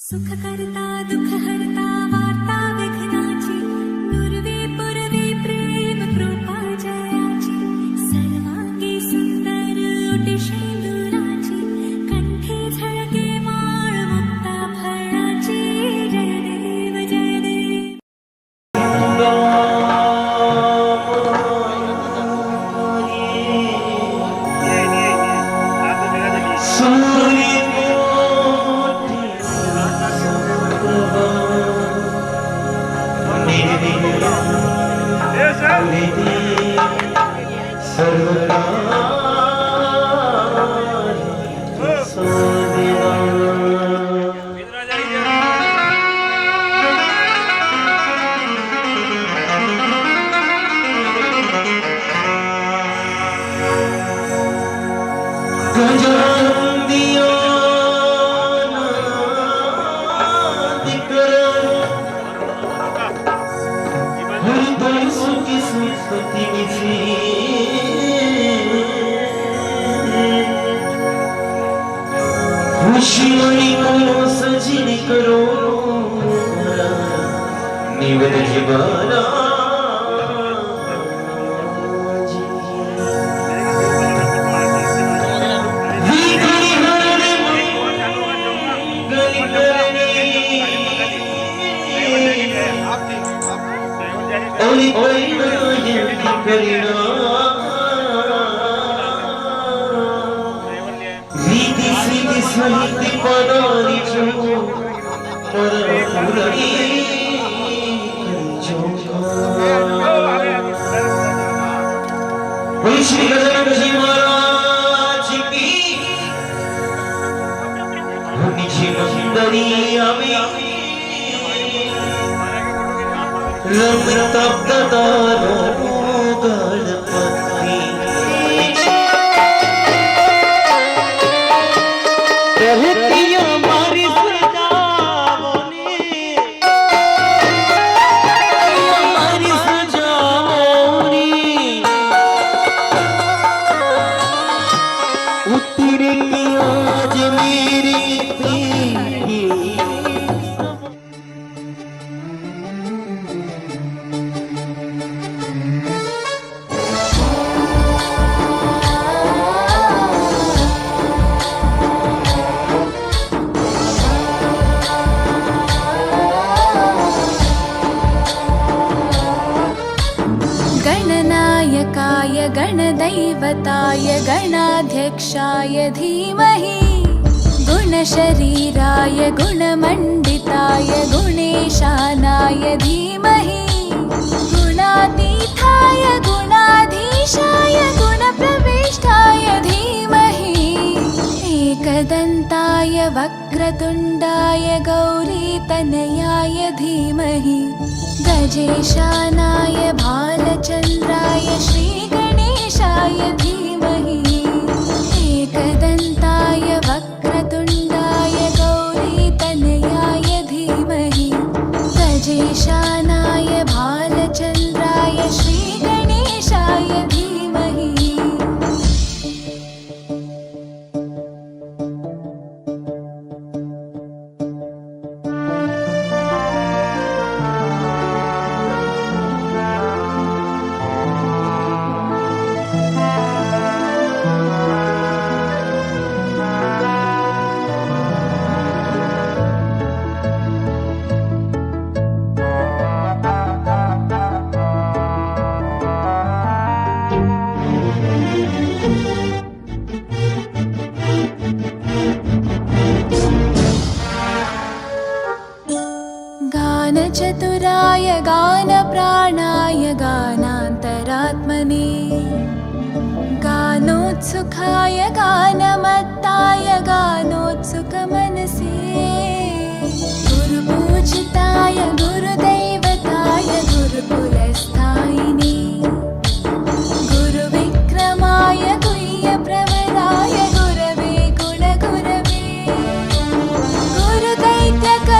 सुख करता दुख हरता वार्ता विघ्नाची पूर्वी पूर्वी प्रेम कृपा जयाची सर्वांगी सुंदर ओटी शेंदुराची कंठी झळके माळ मुक्ता फळाची जय देव जय देव. सजनी करो निवद जीवना साहित्य पदारी श्री गजानन महाराज की निजी मंदरी आवे रमता दारो गणपति गणनायकाय गणदैवताय गणाध्यक्षाय धीमहि गुणशरीराय गुणमण्डिताय गुणेशानाय धीमहि गुणातीताय गुणाधीशाय गुणप्रविष्टाय धीमहि एकदन्ताय वक्रतुण्डाय गौरीतनयाय धीमहि गजेशानाय भालचन्द्राय श्रीगणेशाय धीमहि एकदन्ताय वक्रतुण्डाय गौरीतनयाय धीमहि गजेशानाय भालचन्द्राय श्रीगणेशाय धीमहि. गानचतुराय गानप्राणाय गानान्तरात्मने गानोत्सुकाय गानमत्ताय गानोत्सुकमनसे गुरुपूजिताय गुरुदैवताय गुरुकुलस्थायिने गुरुविक्रमाय गुह्यप्रवराय गुरवे गुणगुरवे गुरुदैत्यकलक्षेत्रे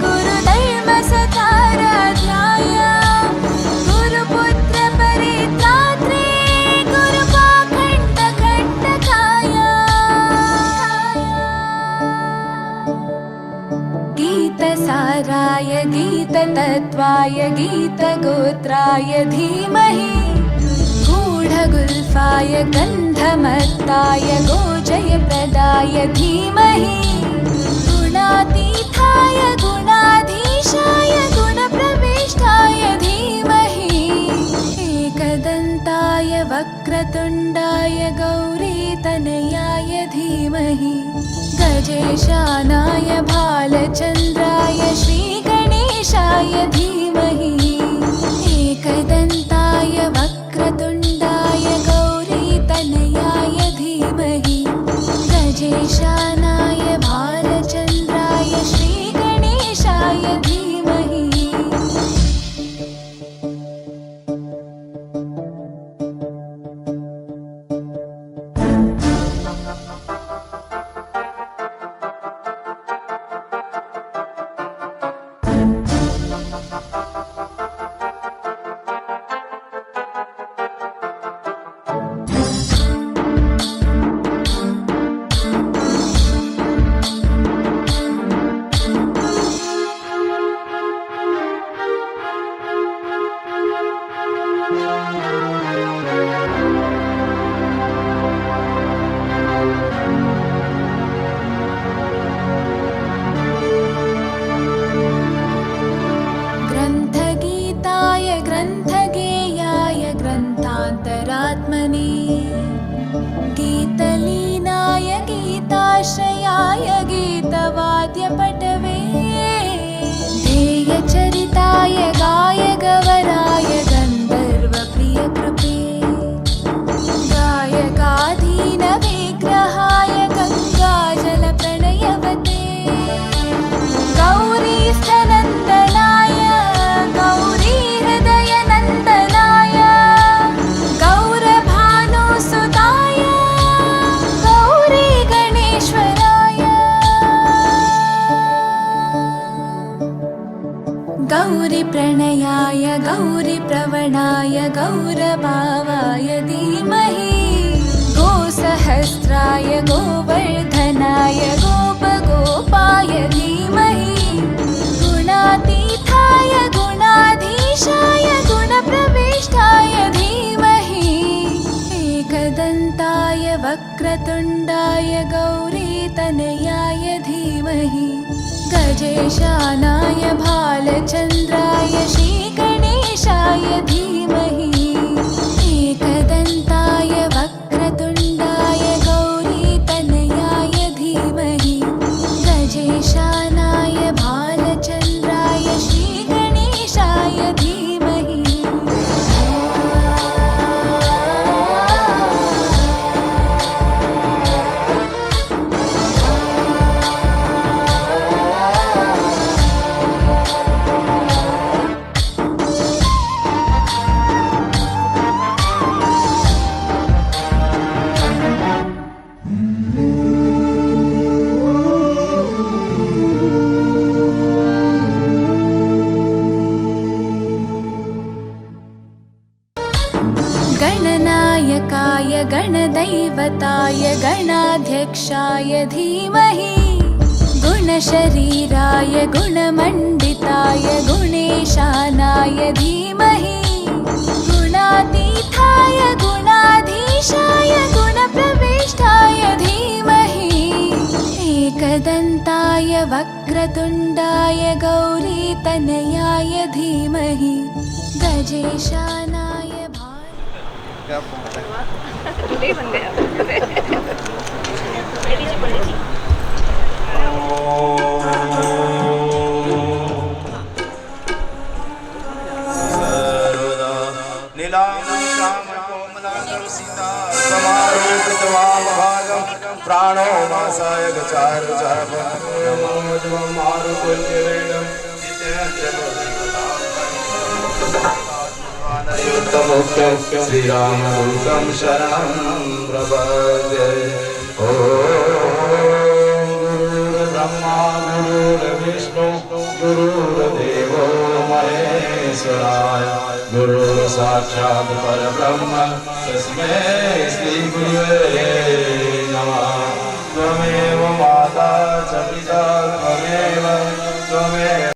गुरुधर्मसताराध्याय गुरुपुत्रपरित्रात्रे गुरुपाखण्डखण्डकाय गीतसाराय गीततत्त्वाय गीतगोत्राय धीमहि गूढगुल्फाय गन्धमत्ताय गोजयप्रदाय धीमहि गुणातीताय गुणाधीशाय गुणप्रविष्टाय धीमहि एकदन्ताय वक्रतुण्डाय गौरीतनयाय धीमहि गजेशानाय भालचन्द्राय श्रीगणेशाय धीमहि एकदन्ताय वक्रतुण्डाय गौरीतनयाय धीमहि गजेशानाय भालचन्द्राय श्रीगणेशाय धीमहि। ग्रन्थगीताय ग्रन्थगेयाय ग्रन्थान्तरात्मने गीतलीनाय गीताश्रयाय गीतवाद्यपटवे ध्येयचरिताय गायगवराय गन्धर्वप्रियकृपे गायकाधीनविग्रहाय गङ्गाजलप्रणयवते गौरीस्थनन्दनाय गौरीहृदयनन्दनाय गौरभानुसुताय गौरीगणेश्वराय गौरीप्रणयाय गौरीप्रवणाय गौरभावाय धीमहि गोसहस्राय गोवर्धनाय गोपगोपाय धीमहि गुणातीताय गुणाधीशाय गुणप्रविष्टाय धीमहि एकदन्ताय वक्रतुण्डाय गौरीतनयाय धीमहि गजेशानाय भालचन्द्राय श्रीगणेशाय धीमहि एकदन्ताय वक्रतुण्डाय गौरीतनयाय धीमहि गजेशानाय भालचन्द्राय श्रीगणेशाय धीमहि। गणनायकाय गणदैवताय गणाध्यक्षाय धीमहि गुणशरीराय गुणमण्डिताय गुणेशानाय धीमहि गुणातीताय गुणाधीशाय गुणप्रविष्टाय धीमहि एकदन्ताय वक्रतुण्डाय गौरीतनयाय धीमहि गजेशानाय टुडे बन गया प्राणो मासाय गचार श्रीरामदूतं शरणं प्रपद्ये। ॐ गुरुर्ब्रह्मा गुरुर्विष्णु गुरुर्देवो महेश्वराय गुरुः साक्षात् परब्रह्म तस्मै श्रीगुरुवे नमः। त्वमेव माता च पिता त्वमेव